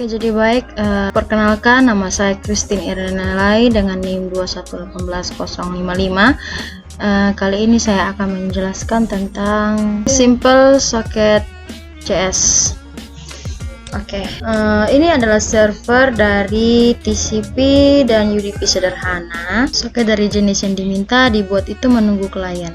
Oke, jadi baik, perkenalkan, nama saya Christine Irenelai dengan NIM 2118055. Kali ini saya akan menjelaskan tentang Simple Socket CS. Oke, ini adalah server dari TCP dan UDP sederhana. Soket dari jenis yang diminta dibuat itu menunggu klien.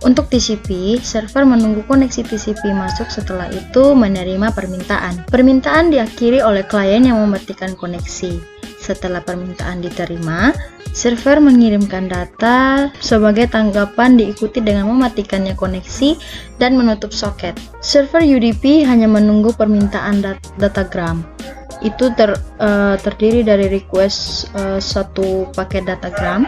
Untuk TCP, server menunggu koneksi TCP masuk, setelah itu menerima permintaan. Permintaan diakhiri oleh klien yang mematikan koneksi. Setelah permintaan diterima, server mengirimkan data sebagai tanggapan, diikuti dengan mematikannya koneksi dan menutup soket. Server UDP hanya menunggu permintaan datagram. Itu terdiri dari request satu paket datagram.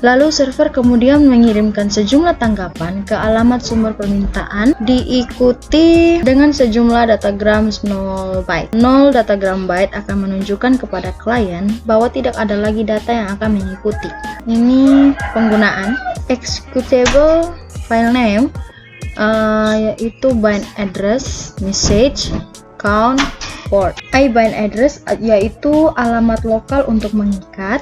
Lalu server kemudian mengirimkan sejumlah tanggapan ke alamat sumber permintaan, diikuti dengan sejumlah datagram 0 byte. 0 datagram byte akan menunjukkan kepada klien bahwa tidak ada lagi data yang akan mengikuti. Ini penggunaan executable file name, yaitu bind address, message, count, port. Bind address yaitu alamat lokal untuk mengikat,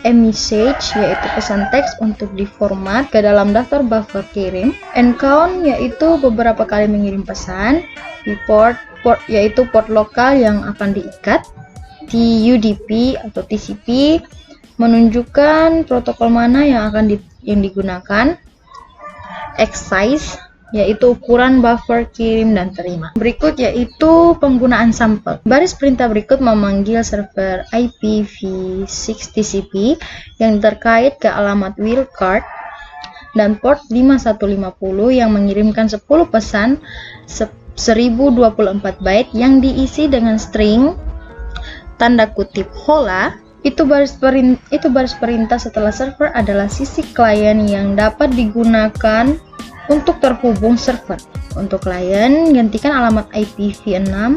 message yaitu pesan teks untuk diformat ke dalam daftar buffer kirim, count yaitu beberapa kali mengirim pesan, port yaitu port lokal yang akan diikat, UDP atau TCP menunjukkan protokol mana yang akan digunakan, size yaitu ukuran buffer kirim dan terima. Berikut yaitu penggunaan sampel. Baris perintah berikut memanggil server IPv6 TCP yang terkait ke alamat wildcard dan port 5150 yang mengirimkan 10 pesan 1024 byte yang diisi dengan string tanda kutip hola. Itu baris perintah setelah server adalah sisi klien yang dapat digunakan untuk terhubung server. Untuk klien, gantikan alamat IPv6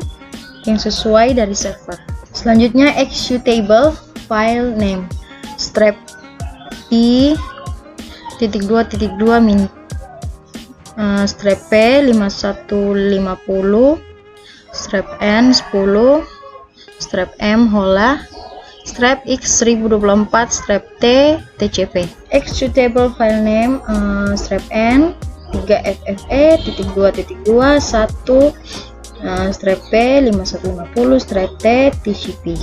yang sesuai dari server. Selanjutnya, executable file name strap i.2.2 min strap p 5150 strap n 10 strap m hola strap x 1024 strap t tcp. Executable file name strap n 3ffe.2.2 1 strap p 5150 strap t TCP.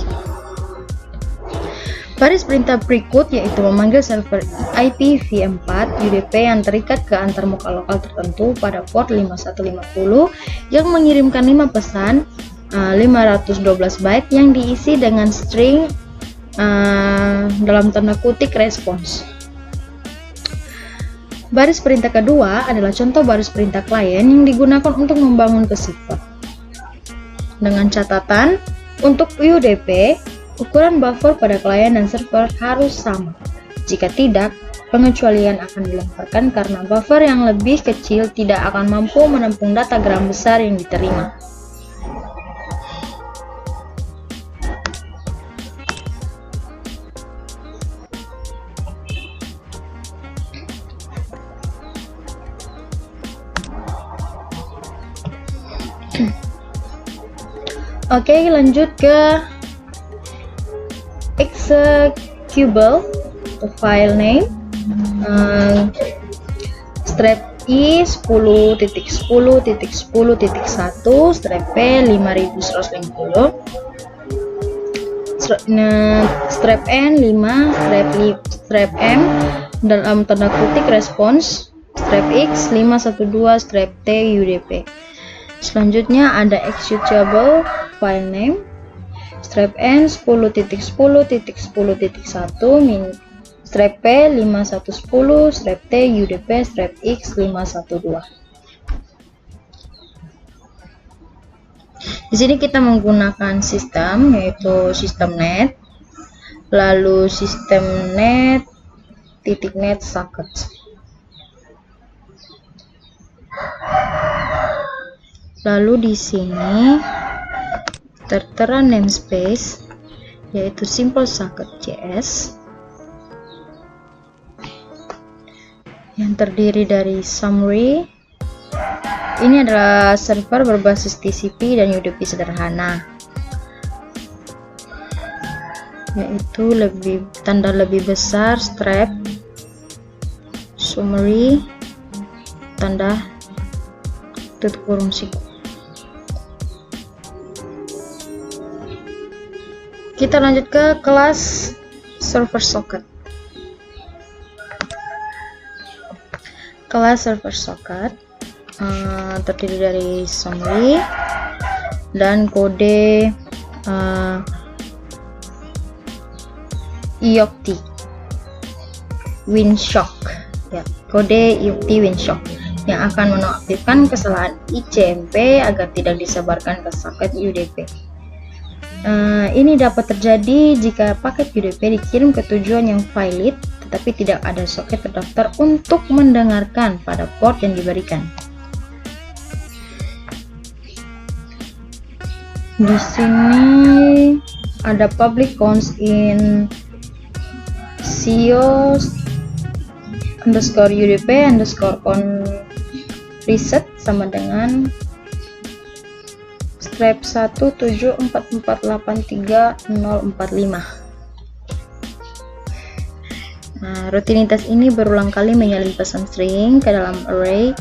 Baris perintah berikut yaitu memanggil server IPv4 UDP yang terikat ke antarmuka lokal tertentu pada port 5150 yang mengirimkan 5 pesan 512 byte yang diisi dengan string dalam tanda kutip response. Baris perintah kedua adalah contoh baris perintah klien yang digunakan untuk membangun ke server. Dengan catatan, untuk UDP, ukuran buffer pada klien dan server harus sama. Jika tidak, pengecualian akan dilemparkan karena buffer yang lebih kecil tidak akan mampu menampung datagram besar yang diterima. Oke, lanjut ke executable file name strap i 10.10.10.1 strap p 5150 strap n 5 strap m dalam tanda kutip response strap x 512 strap t UDP. Selanjutnya ada executable file name strap n 10.10.10.1 min strap p 5110 strap t UDP strap x 512. Di sini kita menggunakan sistem yaitu sistem net, lalu sistem net titik net socket. Lalu di sini tertera namespace yaitu Simple Socket CS yang terdiri dari summary, Ini adalah server berbasis TCP dan UDP sederhana, yaitu tanda lebih besar, strap, summary, tanda tutup kurung siku. Kita lanjut ke kelas server socket. Kelas server socket terdiri dari summary dan kode IoT WinShock, ya, kode IoT WinShock yang akan menonaktifkan kesalahan ICMP agar tidak disebarkan ke soket UDP. Ini dapat terjadi jika paket UDP dikirim ke tujuan yang valid tetapi tidak ada soket terdaftar untuk mendengarkan pada port yang diberikan. Di sini ada public const in /UDP_con reset sama dengan strap 174483045. Rutinitas ini berulang kali menyalin pesan string ke dalam array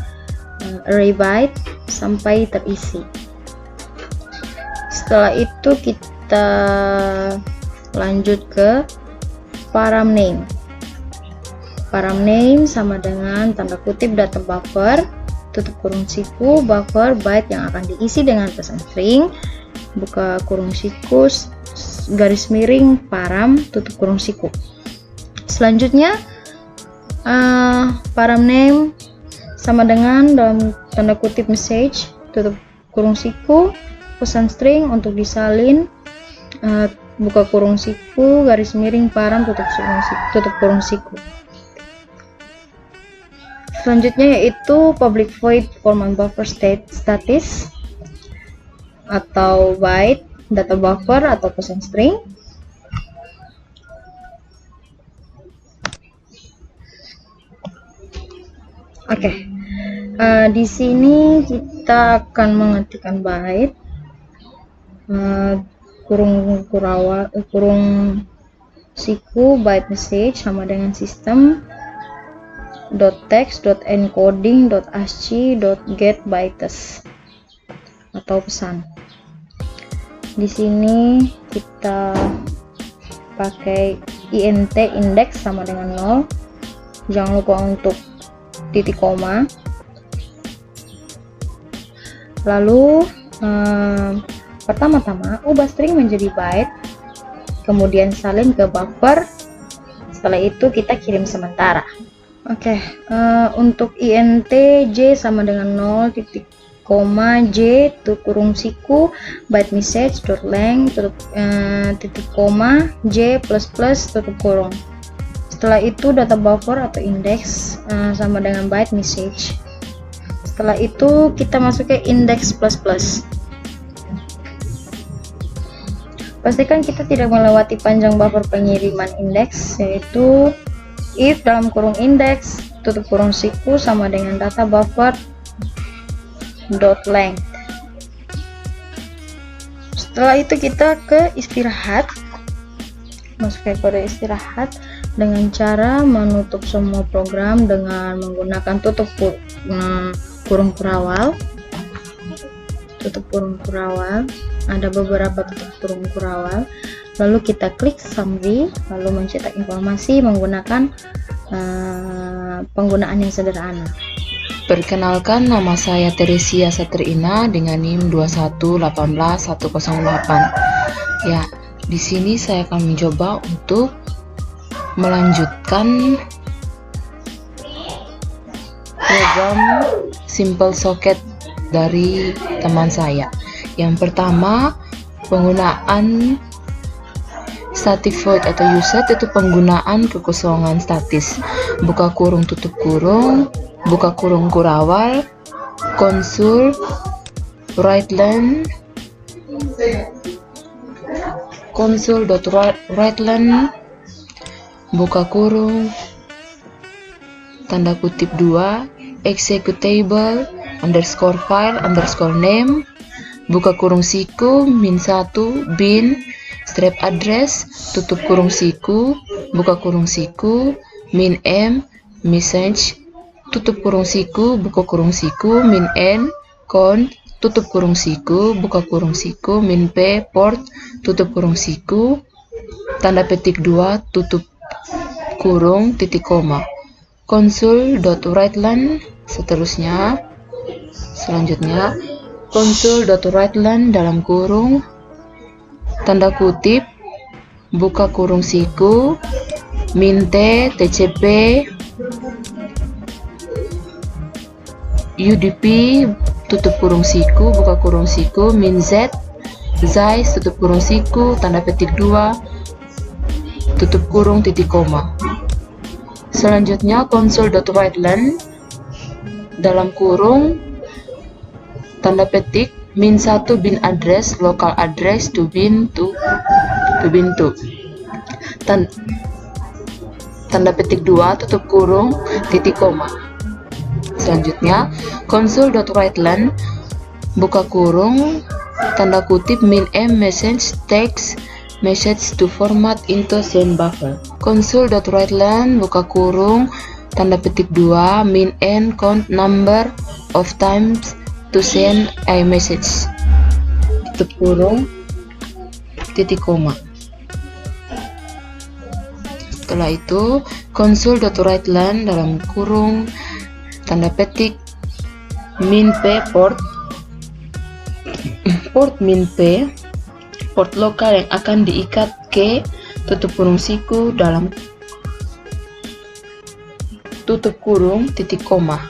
byte sampai terisi. Setelah itu kita lanjut ke param name. Param name sama dengan tanda kutip data buffer tutup kurung siku buffer byte yang akan diisi dengan pesan string, buka kurung siku garis miring param tutup kurung siku. Selanjutnya param name sama dengan dalam tanda kutip message tutup kurung siku pesan string untuk disalin, buka kurung siku garis miring param tutup kurung siku. Selanjutnya yaitu public void format buffer status atau byte data buffer atau pesan string. Oke. Di sini kita akan mengetikkan byte kurung siku byte message sama dengan sistem .text.encoding.ascii.get_bytes atau pesan. Di sini kita pakai int index sama dengan 0. Jangan lupa untuk titik koma. Lalu pertama-tama ubah string menjadi byte, kemudian salin ke buffer. Setelah itu kita kirim sementara. Oke, untuk int j sama dengan 0 titik koma j tutup kurung siku byte message dot length titik koma j plus plus tutup kurung. Setelah itu data buffer atau index sama dengan byte message. Setelah itu kita masuk ke index plus plus. Pastikan kita tidak melewati panjang buffer pengiriman index, yaitu if dalam kurung index tutup kurung siku sama dengan data buffer dot length. Setelah itu kita ke istirahat, masuk ke kode istirahat dengan cara menutup semua program dengan menggunakan tutup kurung kurawal. Tutup kurung kurawal, ada beberapa tutup kurung kurawal. Lalu kita klik summary, lalu mencetak informasi menggunakan penggunaan yang sederhana. Perkenalkan, nama saya Teresia Satrina dengan NIM 2118108. Ya, di sini saya akan mencoba untuk melanjutkan program Simple Socket dari teman saya. Yang pertama, penggunaan static void atau uset itu penggunaan kekosongan statis. Buka kurung tutup kurung, buka kurung kurawal, konsul, writeline, console.writeline, buka kurung, tanda kutip 2, executable, underscore file underscore name buka kurung siku -1 bin strap address tutup kurung siku buka kurung siku -m message tutup kurung siku buka kurung siku -n count tutup kurung siku buka kurung siku -p port tutup kurung siku tanda petik 2 tutup kurung titik koma console.writeline selanjutnya console.writeline dalam kurung tanda kutip buka kurung siku -t tcp udp tutup kurung siku buka kurung siku -z Zeiss tutup kurung siku tanda petik 2 tutup kurung titik koma. Selanjutnya console.writeline dalam kurung tanda petik -1 bin address local address to bin 2 tanda petik 2 tutup kurung titik koma. Selanjutnya console.writeline buka kurung tanda kutip -m message text message to format into send buffer console.writeline buka kurung tanda petik 2 -n count number of times to send a message tutup kurung titik koma. Setelah itu console.writeline dalam kurung tanda petik -p port -p port lokal yang akan diikat ke tutup kurung siku dalam tutup kurung titik koma.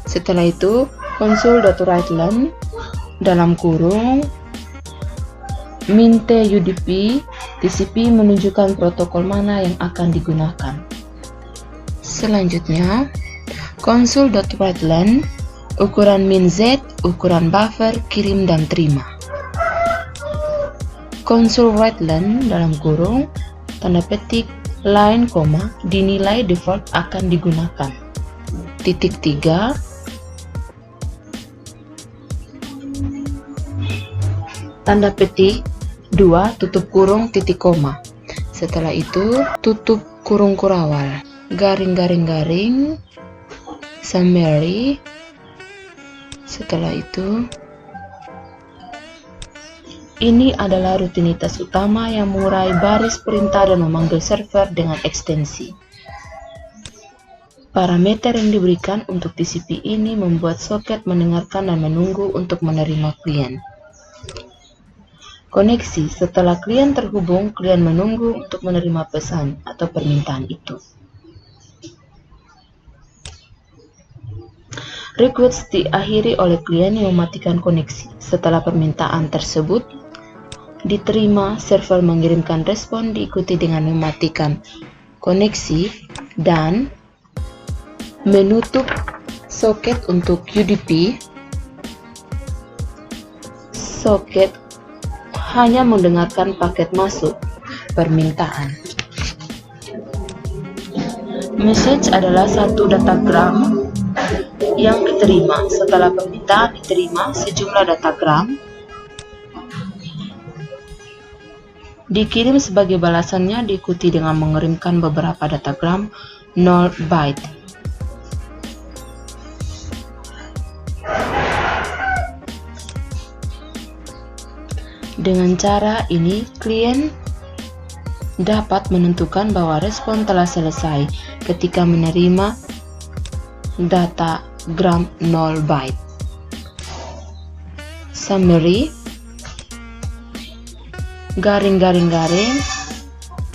Setelah itu console.writeline dalam kurung -t udp TCP menunjukkan protokol mana yang akan digunakan. Selanjutnya console.writeline ukuran -z ukuran buffer kirim dan terima. Console writeline dalam kurung tanda petik line koma dinilai default akan digunakan. Titik 3 tanda petik 2 tutup kurung titik koma. Setelah itu tutup kurung kurawal garing summary. Setelah itu ini adalah rutinitas utama yang mengurai baris perintah dan memanggil server dengan ekstensi. Parameter yang diberikan untuk TCP ini membuat soket mendengarkan dan menunggu untuk menerima klien. Koneksi: setelah klien terhubung, klien menunggu untuk menerima pesan atau permintaan itu. Request diakhiri oleh klien yang mematikan koneksi. Setelah permintaan tersebut diterima, server mengirimkan respon diikuti dengan mematikan koneksi dan menutup soket untuk UDP. Soket hanya mendengarkan paket masuk permintaan. Message adalah satu datagram yang diterima. Setelah permintaan diterima, sejumlah datagram dikirim sebagai balasannya, diikuti dengan mengirimkan beberapa datagram 0 byte. Dengan cara ini, klien dapat menentukan bahwa respon telah selesai ketika menerima datagram 0 byte. Summary: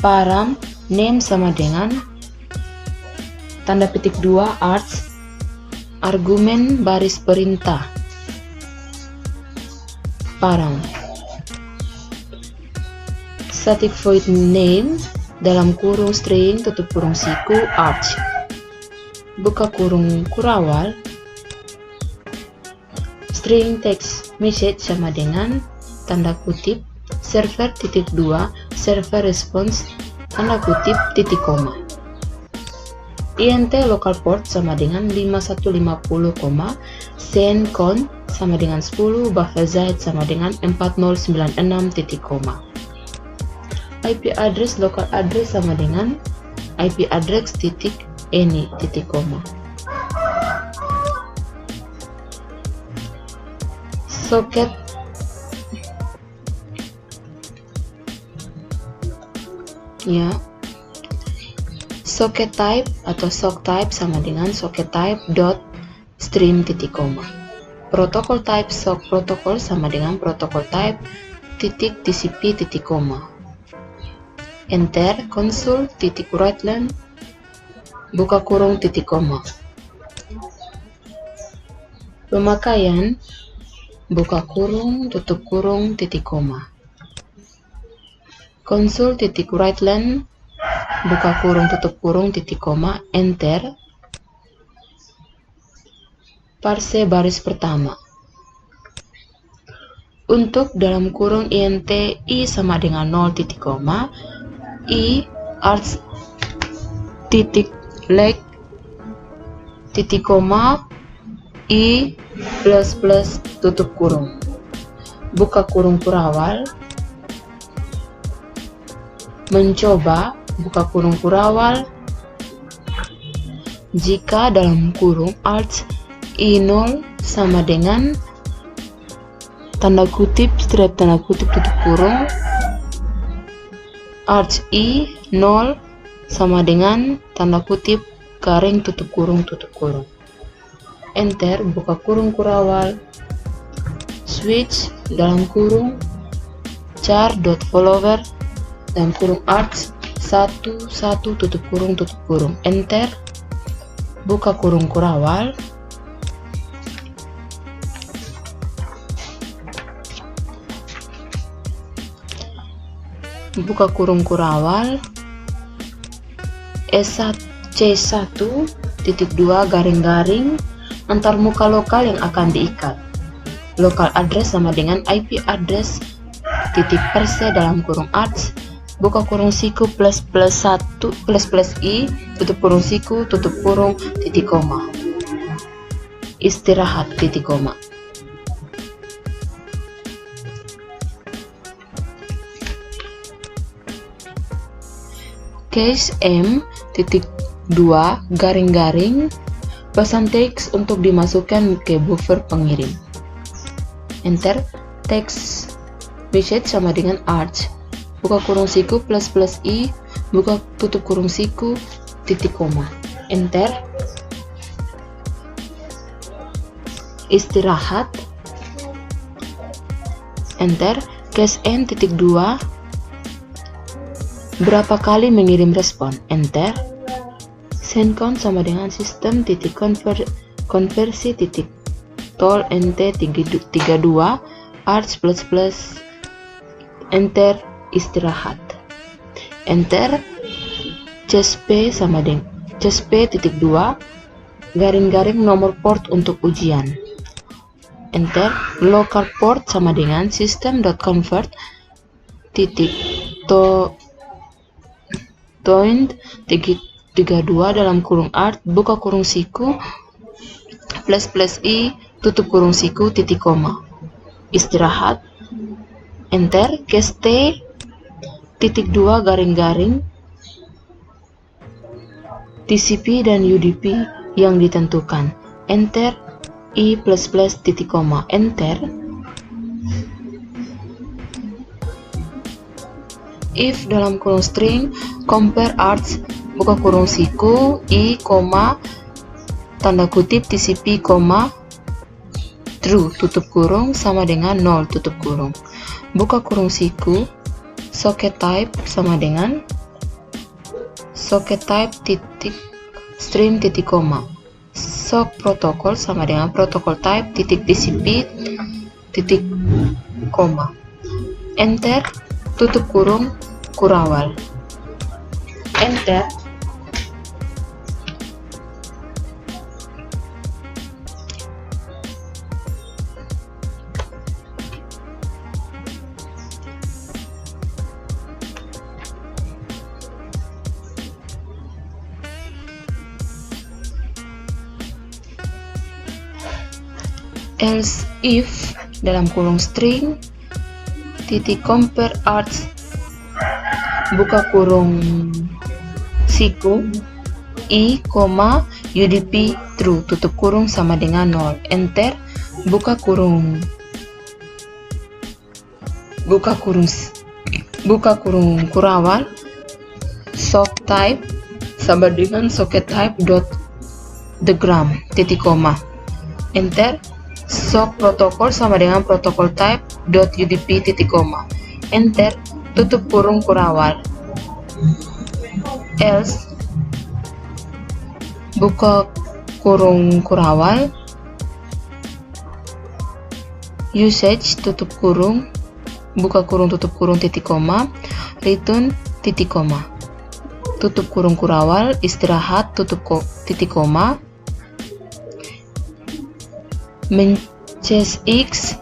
param name sama dengan tanda petik 2 arts argumen baris perintah param static void name dalam kurung string tutup kurung siku arch buka kurung kurawal string text message sama dengan tanda kutip server titik 2 server response tanda kutip titik koma. int local port sama dengan 5150, CNCON sama dengan 10, buffer Z sama dengan 4096 titik koma. IP address local address sama dengan IP address titik ini titik koma. Socket ya, socket type atau sock type sama dengan socket type dot stream titik koma. Protocol type sock protocol sama dengan protocol type titik TCP titik koma. Enter console titik writeline buka kurung titik koma. Pemakaian buka kurung tutup kurung titik koma. Console titik writeline buka kurung tutup kurung titik koma. Enter. Parse baris pertama. Untuk dalam kurung int i sama dengan 0 titik koma, i arts titik leg titik koma, i plus plus tutup kurung. Buka kurung kurawal. Mencoba buka kurung kurawal jika dalam kurung arts i0 sama dengan tanda kutip strip tanda kutip tutup kurung arts i0 sama dengan tanda kutip garing tutup kurung. Enter buka kurung kurawal switch dalam kurung char dot follower dalam kurung arts 11 tutup kurung. Enter. Buka kurung kurawal. Buka kurung kurawal C1 garing-garing antar muka lokal yang akan diikat. Local address sama dengan IP address titik perse dalam kurung arts buka kurung siku plus plus 1 plus plus i tutup kurung siku tutup kurung titik koma. Istirahat titik koma. Case M titik 2 garing-garing pesan teks untuk dimasukkan ke buffer pengirim. Enter. Teks message sama dengan arch buka kurung siku plus plus i buka tutup kurung siku titik koma. Enter. Istirahat. Enter. Case N titik 2 berapa kali mengirim respon. Enter. CNCON sama dengan sistem titik konversi titik tol nt 32 arts plus plus. Enter. Istirahat. Enter. CSP sama dengan CSP titik 2 garing-garing nomor port untuk ujian. Enter. Local port sama dengan system.convert titik toint 32 dalam kurung art buka kurung siku plus plus i tutup kurung siku titik koma. Istirahat. Enter. Case T titik 2 garing-garing TCP dan UDP yang ditentukan. Enter. I plus plus titik koma. Enter. If dalam kurung string compare arts buka kurung siku i koma tanda kutip TCP koma true tutup kurung sama dengan 0 tutup kurung. Buka kurung siku socket type sama dengan socket type titik stream titik koma. Sock protocol sama dengan protocol type titik TCP titik koma. Enter. Tutup kurung kurawal. Enter. else if dalam kurung string titik compare arts buka kurung siku i, UDP true tutup kurung sama dengan 0, enter, buka kurung kurawal sock type sama dengan socket type dot diagram titik koma, enter, sock protokol sama dengan protokol type dot UDP titik koma, enter, tutup kurung kurawal, else buka kurung kurawal usage tutup kurung buka kurung tutup kurung titik koma, return titik koma, tutup kurung kurawal istirahat tutup titik koma, menches x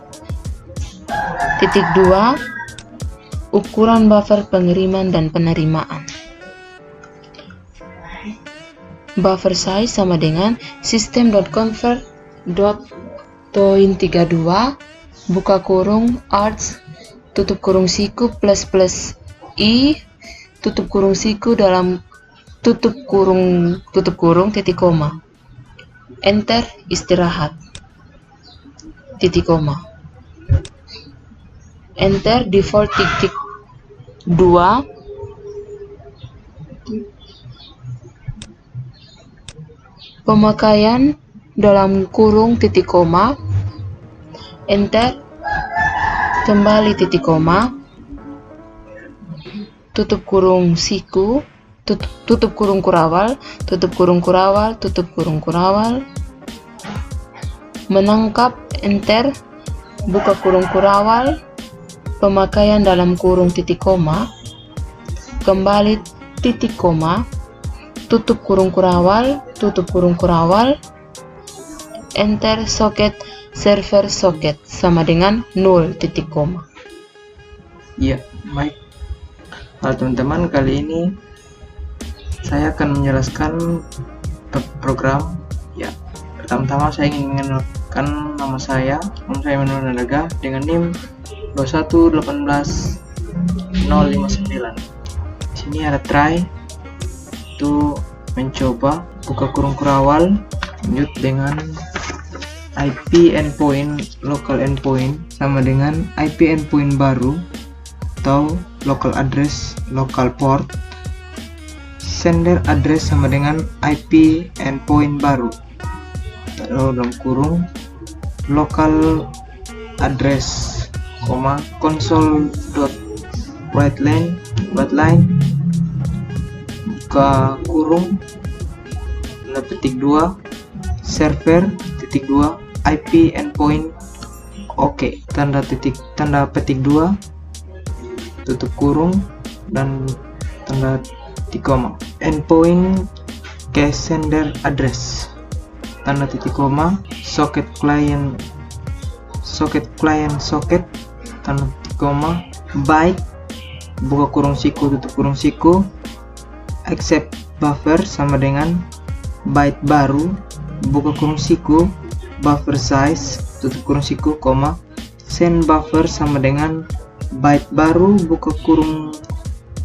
titik 2 ukuran buffer pengiriman dan penerimaan. Buffer size sama dengan system.convert.toin32 buka kurung arts tutup kurung siku plus i tutup kurung siku dalam tutup kurung titik koma, enter, istirahat titik koma, enter, default titik 2 pemakaian dalam kurung titik koma, enter, kembali titik koma, tutup kurung siku tutup kurung kurawal menangkap, enter, buka kurung kurawal pemakaian dalam kurung titik koma, kembali titik koma, tutup kurung kurawal enter, soket server soket sama dengan 0 titik koma. Ya, baik. Halo teman-teman, kali ini saya akan menjelaskan program. Ya, pertama-tama saya ingin mengenalkan nama saya Manuel Nalaga dengan NIM 2118059. Di sini ada try itu mencoba buka kurung kurawal lanjut dengan IP endpoint local endpoint sama dengan IP endpoint baru atau local address local port, sender address sama dengan IP endpoint baru lalu dalam kurung local address console.writeline buka kurung tanda petik 2 server titik 2 IP endpoint oke, tanda petik 2 tutup kurung dan tanda titik koma, endpoint ke sender address tanda titik koma, socket client socket tanda titik koma, byte buka kurung siku tutup kurung siku, accept buffer sama dengan byte baru buka kurung siku buffer size tutup kurung siku koma, send buffer sama dengan byte baru buka kurung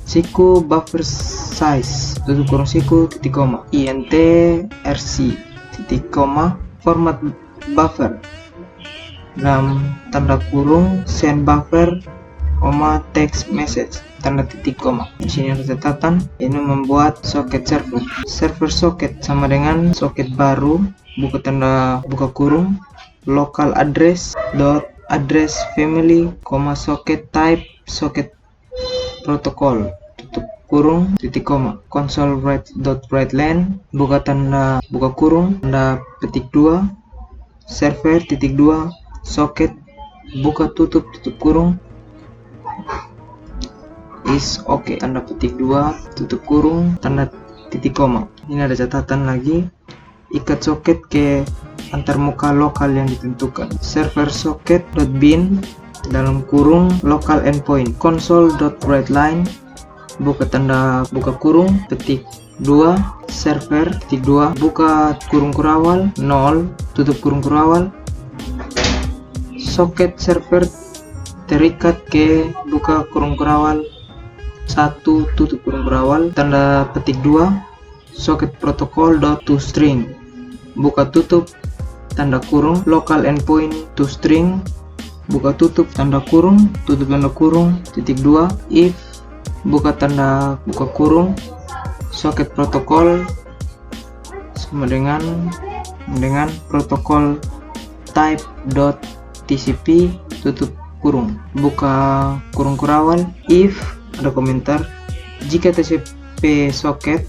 siku buffer size tutup kurung siku titik koma, int rc titik koma, format buffer dalam tanda kurung send buffer koma, text message tanda titik koma. Di sini ada catatan, ini membuat soket server soket sama dengan soket baru buka kurung local address dot address family koma, socket type socket protocol tutup kurung titik koma, console writeline buka kurung tanda petik 2 server titik 2 socket buka tutup kurung is oke, tanda petik 2 tutup kurung tanda titik koma. Ini ada catatan lagi, ikat soket ke antarmuka lokal yang ditentukan, server socket.bin dalam kurung local endpoint console.writeline buka kurung petik 2 server titik 2 buka kurung kurawal 0 tutup kurung kurawal soket server terikat ke buka kurung kurawal 1 tutup kurung kurawal tanda petik 2 soket protokol to string buka tutup tanda kurung local endpoint to string buka tutup tanda kurung tutup tanda kurung titik 2 if buka tanda buka kurung soket protokol sama dengan protokol type.tcp tutup kurung buka kurung kurawal if ada komentar jika TCP soket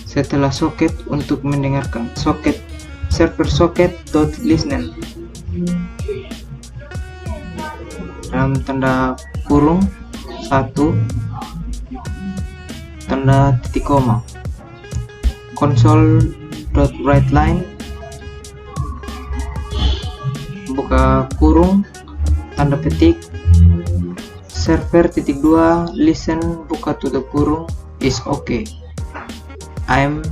setelah soket untuk mendengarkan soket server socket.listen dalam tanda kurung 1 tanda titik koma console.writeLine buka kurung tanda petik server titik 2 listen buka tutup kurung is okay. I'm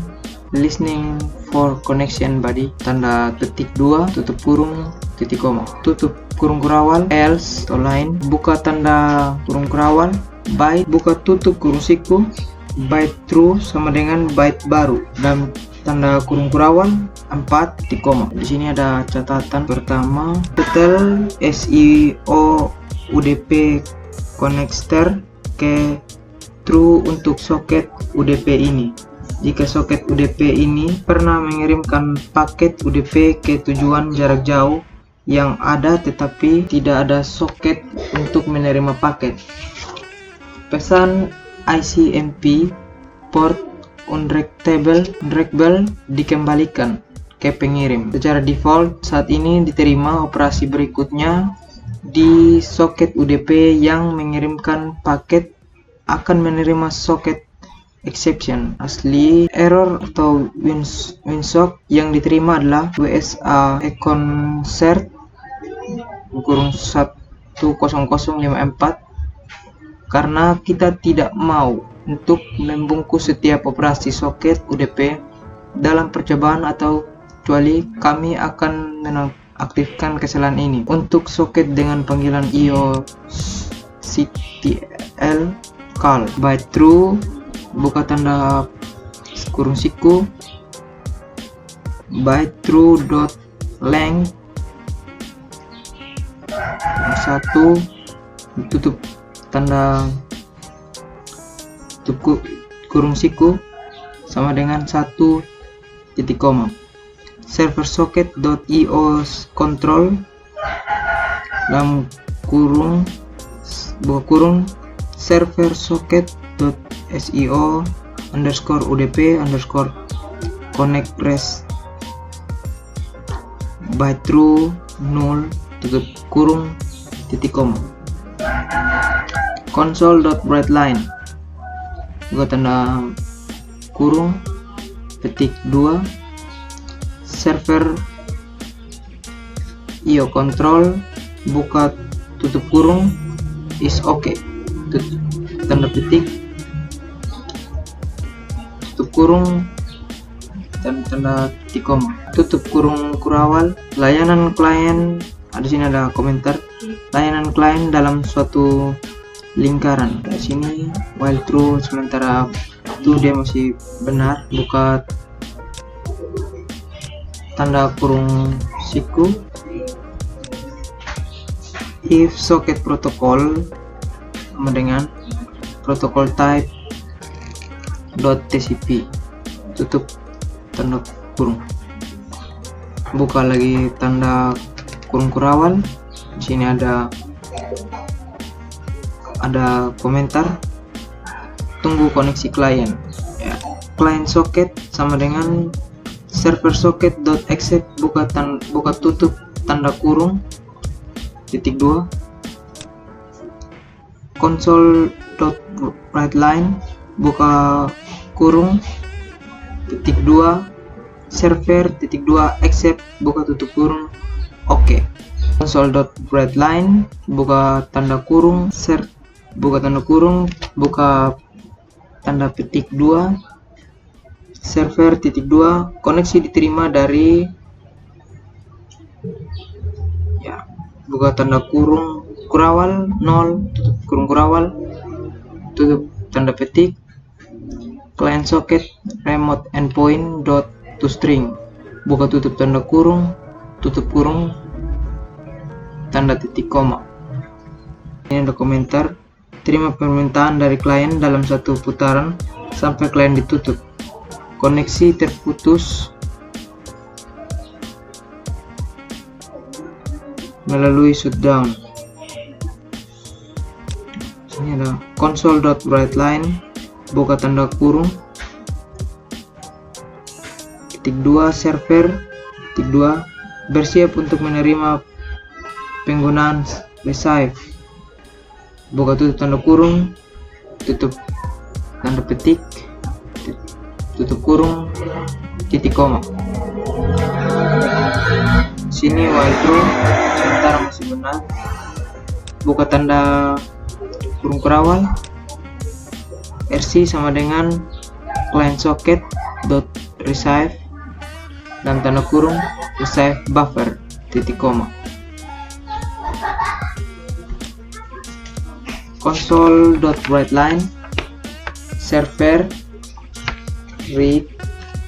listening for connection buddy tanda petik 2 tutup kurung titik koma tutup kurung kurawal else atau lain buka tanda kurung kurawal byte buka tutup kurung siku byte true sama dengan byte baru dan tanda kurung kurawal 4 titik koma. Di sini ada catatan pertama setel SEO UDP connector ke true untuk soket UDP ini. Jika soket UDP ini pernah mengirimkan paket UDP ke tujuan jarak jauh yang ada tetapi tidak ada soket untuk menerima paket. Pesan ICMP port unreadable dikembalikan ke pengirim. Secara default saat ini diterima operasi berikutnya di soket UDP yang mengirimkan paket akan menerima soket exception asli error atau winsock yang diterima adalah WSA concert kurung 10054 karena kita tidak mau untuk membungkus setiap operasi soket UDP dalam percobaan atau kecuali kami akan menonaktifkan kesalahan ini untuk soket dengan panggilan IOCTL call by true buka tanda kurung siku by true dot length 1 tutup tanda tutup kurung siku sama dengan 1 titik koma server socket dot io control dalam kurung buka kurung server socket dot seo underscore udp underscore connect rest by true 0 tutup kurung titik koma console.writeLine buka tanda kurung petik 2 server io control buka tutup kurung is okay tutup tanda petik tutup kurung dan tanda titik koma tutup kurung kurawal layanan klien. Di sini ada komentar layanan klien dalam suatu lingkaran. Di sini while true sementara itu dia masih benar buka tanda kurung siku if socket protocol sama dengan protokol type .tcp tutup tanda kurung buka lagi tanda kurung kurawal. Di sini ada komentar tunggu koneksi klien ya. Client socket sama dengan server socket .accept buka tutup tanda kurung titik 2 console.writeLine buka kurung titik 2 server titik 2 accept buka tutup kurung oke. console.writeLine buka tanda kurung buka tanda kurung buka tanda petik 2 server titik 2 koneksi diterima dari ya buka tanda kurung kurawal 0 tutup kurung kurawal tutup tanda petik client socket remote endpoint dot to string buka tutup tanda kurung tutup kurung tanda titik koma. Ini ada komentar, terima permintaan dari klien dalam satu putaran sampai klien ditutup, koneksi terputus melalui shutdown. Ini ada console.writeLine buka tanda kurung titik 2 server titik 2 bersiap untuk menerima penggunaan receive buka tutup tanda kurung tutup tanda petik tutup kurung titik koma. Sini while true sementara masih benar, buka tanda kurung kurawal RC sama dengan client socket dot receive dan tanda kurung receive buffer titik koma. Console.writeLine server read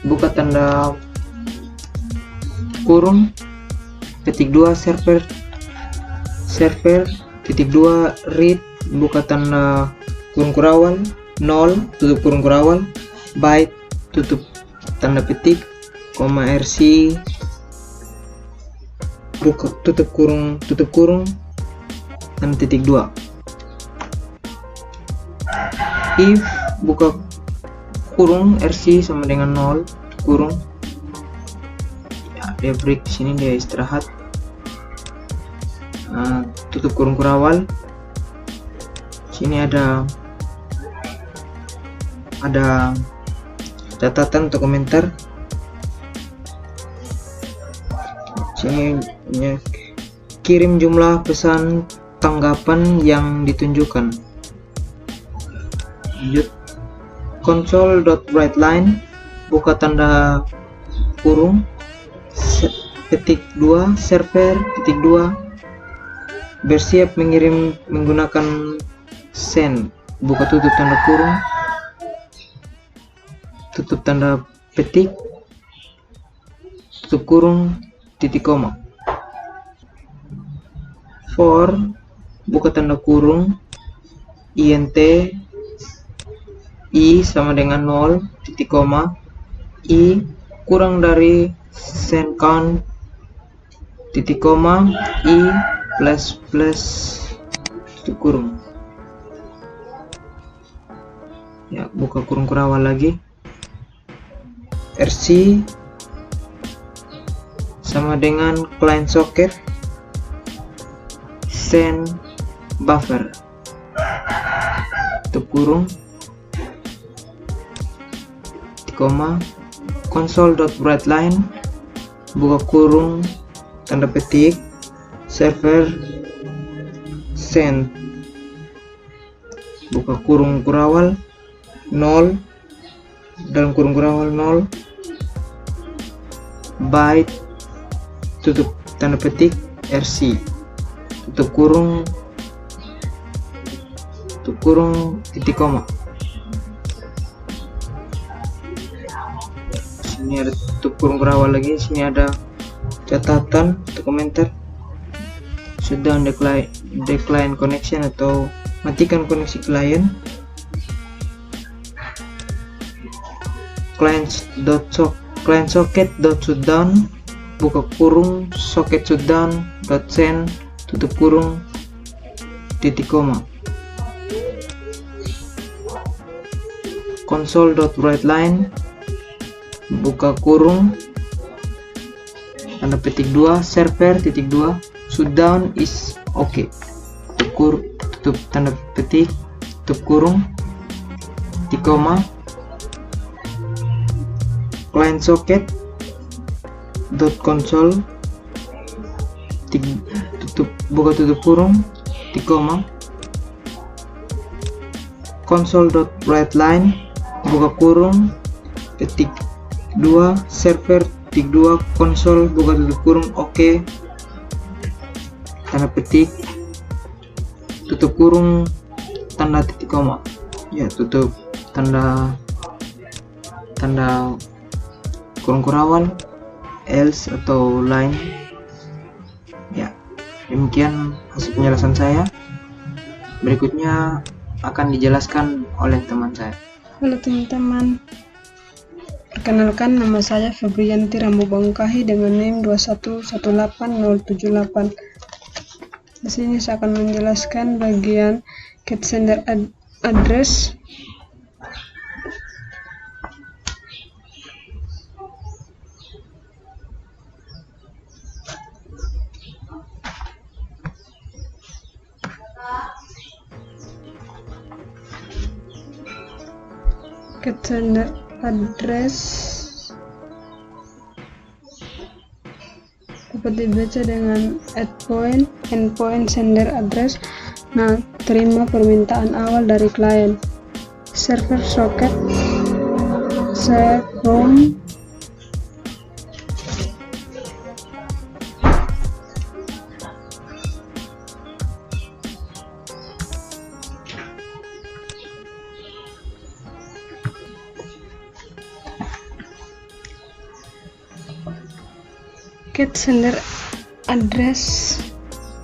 buka tanda kurung titik 2 server titik 2 read buka tanda kurung kurawal 0 tutup kurung kurawal byte tutup tanda petik koma RC buka tutup kurung tanda titik 2 if buka kurung RC sama dengan 0 kurung ya, dia break sini, dia istirahat. Tutup kurung kurawal, sini ada catatan atau komentar, sini kirim jumlah pesan tanggapan yang ditunjukkan. Lanjut, console.writeLine buka tanda kurung petik 2 server titik 2 bersiap mengirim menggunakan send buka tutup tanda kurung tutup tanda petik tutup kurung titik koma. For buka tanda kurung int i sama dengan 0 titik koma i kurang dari send count titik koma i plus tutup kurung ya, buka kurung kurawal lagi RC sama dengan client socket send buffer tutup kurung koma console.writeLine buka kurung tanda petik server send buka kurung kurawal 0 dalam kurung kurawal 0 byte tutup tanda petik RC tutup kurung titik koma. Sini ada tutup kurung kurawal lagi, sini ada catatan atau komentar, sudah decline connection atau matikan koneksi klien. Client socket dot shutdown buka kurung socket shutdown dot send tutup kurung titik koma. Console.writeLine buka kurung tanda petik 2 server titik 2 shutdown is okay tutup tanda petik tutup kurung titik koma. Client socket dot console buka tutup kurung titik koma. Console.writeLine buka kurung titik 2 server titik 2 konsol buka tutup kurung oke. tanda petik, tutup kurung, tanda titik koma, ya tutup tanda kurung kurawan, else atau line. Ya, demikian hasil penjelasan saya. Berikutnya akan dijelaskan oleh teman saya. Halo teman-teman, perkenalkan nama saya Febrianti Rambo Bangkahi dengan NIM 2118078. Di sini saya akan menjelaskan bagian get sender address. Get sender address dapat dibaca dengan endpoint sender address. Nah, terima permintaan awal dari klien. Server socket set from get sender address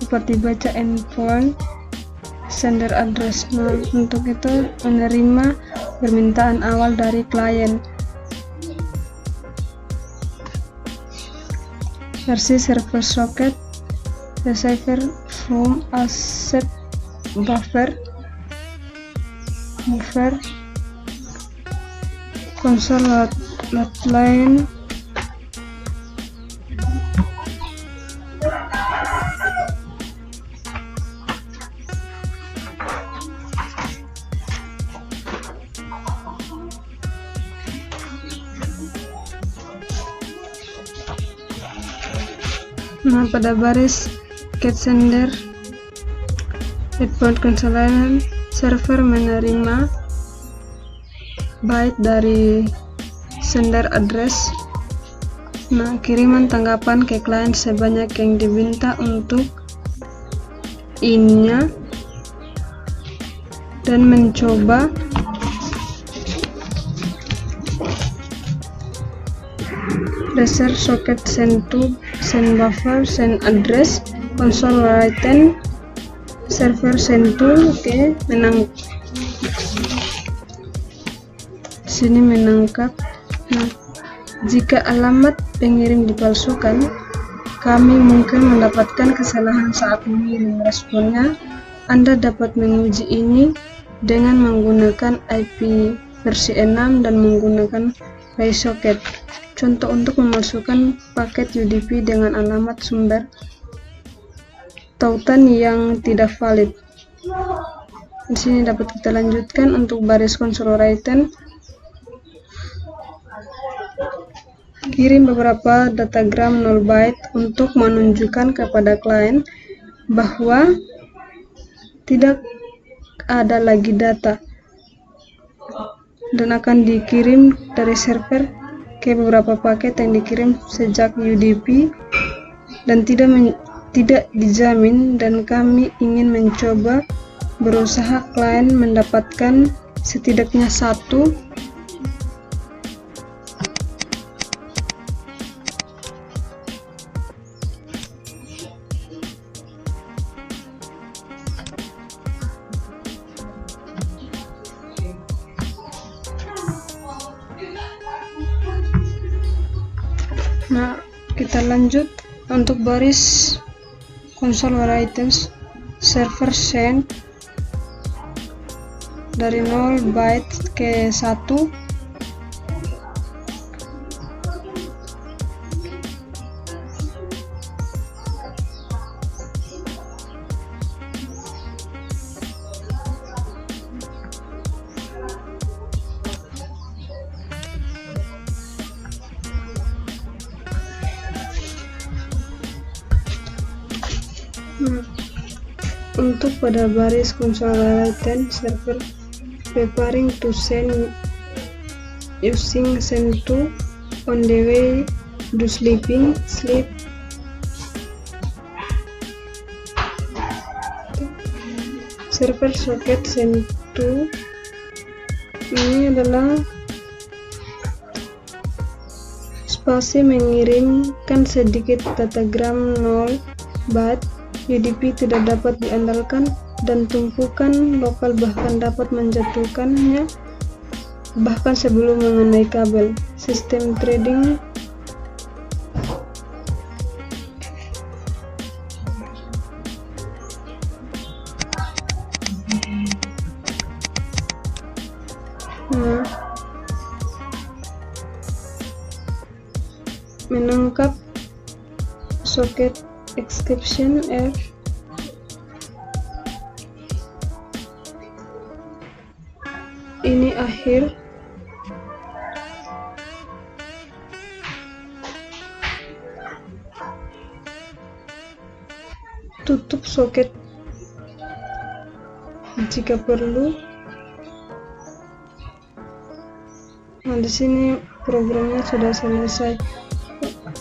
dapat dibaca endpoint sender address. Nah, untuk itu menerima permintaan awal dari klien. Versi server socket receiver from asset buffer console load line Nah, pada baris get sender endpoint console line, server menerima byte dari sender address. Nah, kiriman tanggapan ke klien sebanyak yang diminta untuk in-nya dan mencoba dasar socket send to send buffer send address console written server send to. Oke, sini menangkap. Nah, jika alamat pengirim dipalsukan, kami mungkin mendapatkan kesalahan saat mengirim responnya. Anda dapat menguji ini dengan menggunakan IP versi 6 dan menggunakan RaySocket. Contoh untuk memasukkan paket UDP dengan alamat sumber tautan yang tidak valid. Di sini dapat kita lanjutkan untuk baris console written. Kirim beberapa datagram 0 byte untuk menunjukkan kepada klien bahwa tidak ada lagi data dan akan dikirim dari server ke beberapa paket yang dikirim sejak UDP dan tidak dijamin, dan kami ingin mencoba berusaha klien mendapatkan setidaknya satu Nah, kita lanjut untuk baris console written server send dari 0 byte ke 1. Untuk pada baris console written server preparing to send using send to on the way to sleep. server soket Send-To. Ini adalah spasi mengirimkan sedikit datagram 0 byte. UDP tidak dapat diandalkan dan tumpukan lokal bahkan dapat menjatuhkannya bahkan sebelum mengenai kabel. Sistem threading menangkap soket exception F. Ini akhir. Tutup soket jika perlu. Nah, di sini programnya sudah selesai.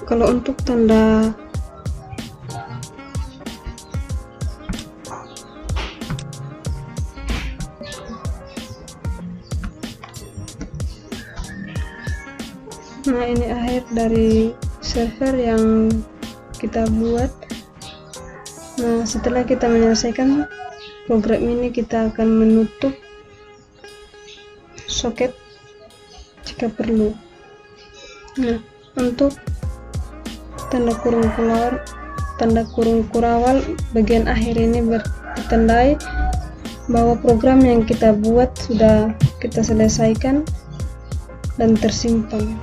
Kalau untuk tanda ini akhir dari server yang kita buat. Nah, setelah kita menyelesaikan program ini, kita akan menutup soket jika perlu. Nah, untuk tanda kurung kurawal bagian akhir ini bertandai bahwa program yang kita buat sudah kita selesaikan dan tersimpan.